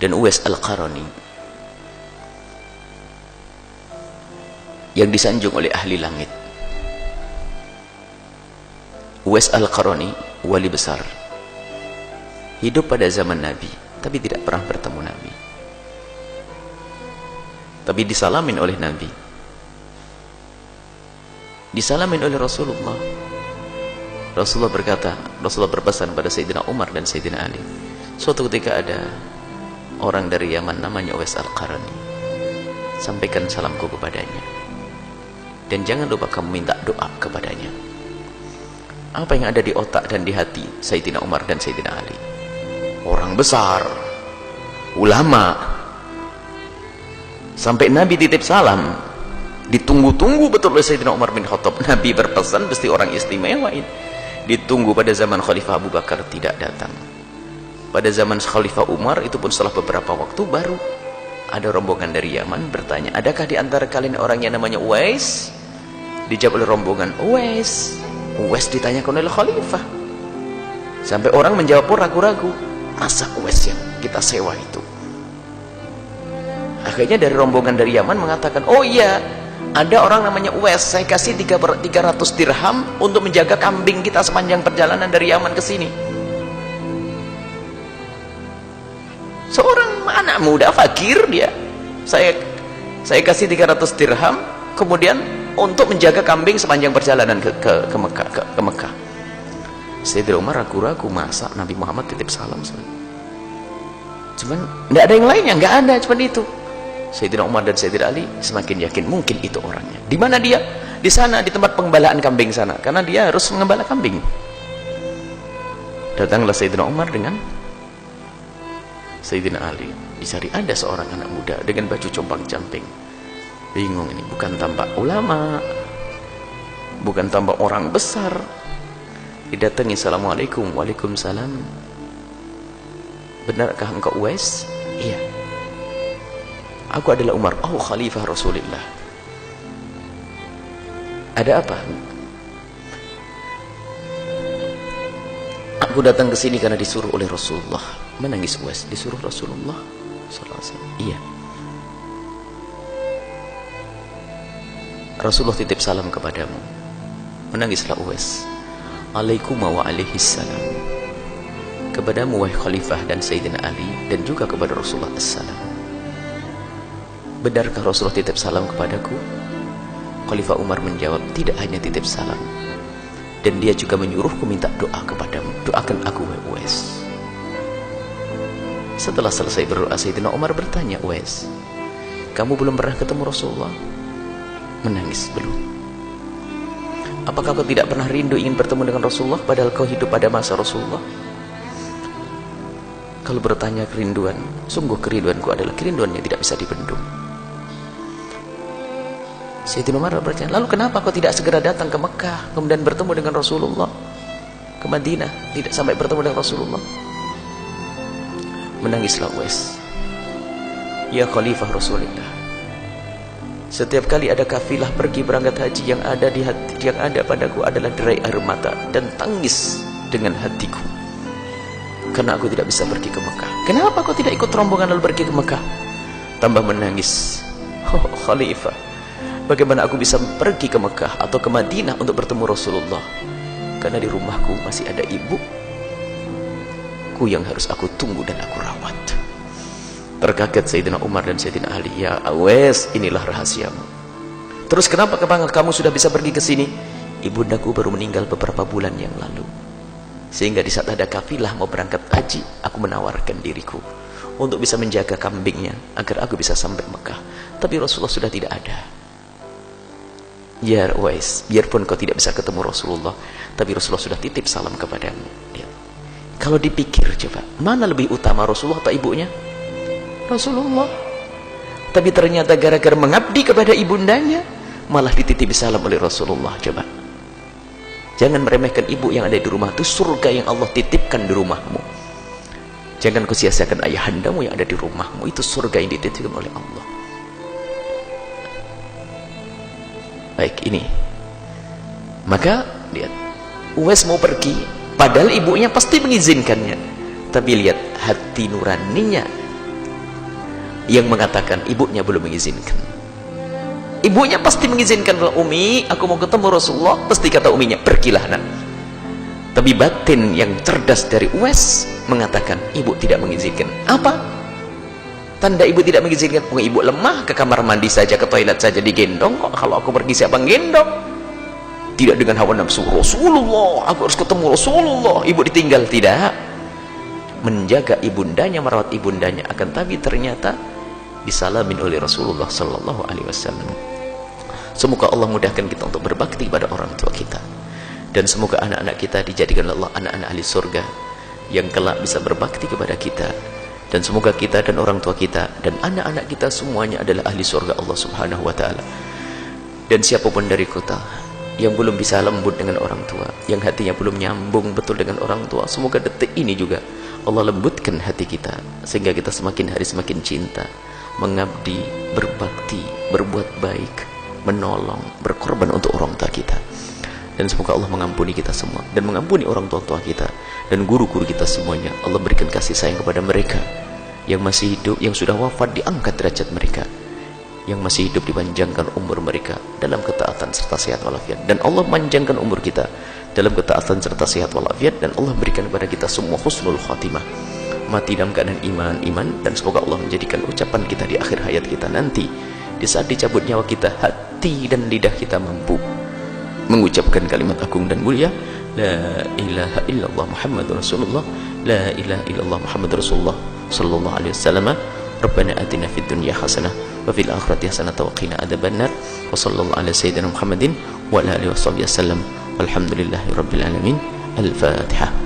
dan Uwais Al-Qarani yang disanjung oleh ahli langit. Uwais Al-Qarani wali besar, hidup pada zaman Nabi tapi tidak pernah bertemu Nabi, tapi disalamin oleh Nabi, disalamin oleh Rasulullah. Rasulullah berkata, Rasulullah berpesan pada Sayyidina Umar dan Sayyidina Ali, suatu ketika ada orang dari Yaman namanya Uwais Al-Qarani, sampaikan salamku kepadanya dan jangan lupa kamu minta doa kepadanya. Apa yang ada di otak dan di hati Sayyidina Umar dan Sayyidina Ali? Orang besar, ulama, sampai Nabi titip salam, ditunggu-tunggu betul oleh Sayyidina Umar bin Khattab. Nabi berpesan pasti orang istimewa ini. Ditunggu pada zaman Khalifah Abu Bakar tidak datang. Pada zaman Khalifah Umar itu pun setelah beberapa waktu baru ada rombongan dari Yaman bertanya, adakah di antara kalian orang yang namanya Uwais? Dijawab oleh rombongan, Uwais. Uwais ditanyakan oleh Khalifah. Sampai orang menjawab pun ragu-ragu, masa Uwais yang kita sewa itu? Akhirnya dari rombongan dari Yaman mengatakan, oh iya, ada orang namanya Uwais, saya kasih 300 dirham untuk menjaga kambing kita sepanjang perjalanan dari Yaman ke sini. Seorang anak muda fakir dia, saya kasih 300 dirham kemudian untuk menjaga kambing sepanjang perjalanan ke Mekah. Sayyidina Umar ragu-ragu, masa Nabi Muhammad titip salam cuman tidak ada yang lainnya, nggak ada, cuman itu. Sayyidina Umar dan Sayyidina Ali semakin yakin mungkin itu orangnya. Di mana dia? Di sana, di tempat penggembalaan kambing sana, karena dia harus mengembala kambing. Datanglah Sayyidina Umar dengan Sayyidina Ali, dicari ada seorang anak muda dengan baju compang-camping. Bingung ini, bukan tampak ulama, bukan tampak orang besar. Didatangi, assalamualaikum. Waalaikumsalam. Benarkah engkau Uwais? Iya. Aku adalah Umar. Oh, Khalifah Rasulullah. Ada apa? Aku datang ke sini karena disuruh oleh Rasulullah. Menangis Uwais, disuruh Rasulullah sallallahu alaihi wasallam. Iya. Rasulullah titip salam kepadamu. Menangislah Uwais. Alaikum wa alaihissalam. Kepadamu wahai Khalifah dan Sayyidina Ali, dan juga kepada Rasulullah assalam. Benarkah Rasulullah titip salam kepadaku? Khalifah Umar menjawab, tidak hanya titip salam, dan dia juga menyuruhku minta doa kepadamu. Doakan aku wahai Uwais. Setelah selesai berdoa, Sayyidina Umar bertanya, Uwais, kamu belum pernah ketemu Rasulullah? Menangis, belum. Apakah kau tidak pernah rindu ingin bertemu dengan Rasulullah padahal kau hidup pada masa Rasulullah? Kalau bertanya kerinduan, sungguh kerinduanku adalah kerinduan yang tidak bisa dibendung. Sayyidina Umar bertanya, lalu kenapa kau tidak segera datang ke Mekah kemudian bertemu dengan Rasulullah, ke Madinah, tidak sampai bertemu dengan Rasulullah? Menangislah Uwais. Ya Khalifah Rasulullah, setiap kali ada kafilah pergi berangkat haji, yang ada di hati, yang ada padaku adalah derai air mata dan tangis dengan hatiku, karena aku tidak bisa pergi ke Mekah. Kenapa kau tidak ikut rombongan lalu pergi ke Mekah? Tambah menangis. Oh Khalifah, bagaimana aku bisa pergi ke Mekah atau ke Madinah untuk bertemu Rasulullah? Karena di rumahku masih ada ibuku yang harus aku tunggu dan aku rawat. Terkaget Sayyidina Umar dan Sayyidina Ali. Ya Uwais, inilah rahasiamu. Terus kenapa kamu sudah bisa pergi ke sini? Ibundaku baru meninggal beberapa bulan yang lalu, sehingga di saat ada kafilah mau berangkat haji, aku menawarkan diriku untuk bisa menjaga kambingnya agar aku bisa sampai Mekah. Tapi Rasulullah sudah tidak ada. Ya Uwais, biarpun kau tidak bisa ketemu Rasulullah, tapi Rasulullah sudah titip salam kepadamu. Ya. Kalau dipikir coba, mana lebih utama, Rasulullah atau ibunya? Rasulullah. Tapi ternyata gara-gara mengabdi kepada ibundanya, malah dititipi salam oleh Rasulullah. Coba, jangan meremehkan ibu yang ada di rumah. Itu surga yang Allah titipkan di rumahmu. Jangan kau sia-siakan ayahandamu yang ada di rumahmu. Itu surga yang dititipkan oleh Allah. Baik, ini maka lihat, Uwais mau pergi padahal ibunya pasti mengizinkannya, tapi lihat hati nuraninya yang mengatakan ibunya belum mengizinkan. Ibunya pasti mengizinkan. Kalau Umi, aku mau ketemu Rasulullah, pasti kata uminya, pergilah nak. Tapi batin yang cerdas dari Uwais mengatakan ibu tidak mengizinkan. Apa tanda ibu tidak mengizinkan? Ibu lemah, ke kamar mandi saja, ke toilet saja digendong kok. Kalau aku pergi siapa gendong? Tidak dengan hawa nafsu. Rasulullah, aku harus ketemu Rasulullah. Ibu ditinggal, tidak. Menjaga ibundanya, merawat ibundanya. Akan tapi ternyata disalamin oleh Rasulullah sallallahu alaihi wasallam. Semoga Allah mudahkan kita untuk berbakti pada orang tua kita, dan semoga anak-anak kita dijadikan Allah anak-anak ahli surga yang kelak bisa berbakti kepada kita, dan semoga kita dan orang tua kita dan anak-anak kita semuanya adalah ahli surga Allah subhanahu wa ta'ala. Dan siapapun dari kita yang belum bisa lembut dengan orang tua, yang hatinya belum nyambung betul dengan orang tua, semoga detik ini juga Allah lembutkan hati kita, sehingga kita semakin hari semakin cinta, mengabdi, berbakti, berbuat baik, menolong, berkorban untuk orang tua kita. Dan semoga Allah mengampuni kita semua, dan mengampuni orang tua kita dan guru-guru kita semuanya. Allah berikan kasih sayang kepada mereka yang masih hidup, yang sudah wafat diangkat derajat mereka, yang masih hidup dipanjangkan umur mereka dalam ketaatan serta sehat walafiat. Dan Allah panjangkan umur kita dalam ketaatan serta sehat walafiat, dan Allah berikan kepada kita semua husnul khatimah, mati dalam keadaan iman. Dan semoga Allah menjadikan ucapan kita di akhir hayat kita nanti, di saat dicabut nyawa kita, hati dan lidah kita mampu mengucapkan kalimat agung dan mulia, la ilaha illallah Muhammadur Rasulullah, la ilaha illallah Muhammadur Rasulullah sallallahu alaihi wasallam. Rabbana atina fid dunya hasanah wa fil akhirati hasanah wa qina adzabannar. Wa sallallahu ala sayyidina Muhammadin wa ala alihi washabihi wasallam. Walhamdulillahi rabbil alamin. Al-Fatihah.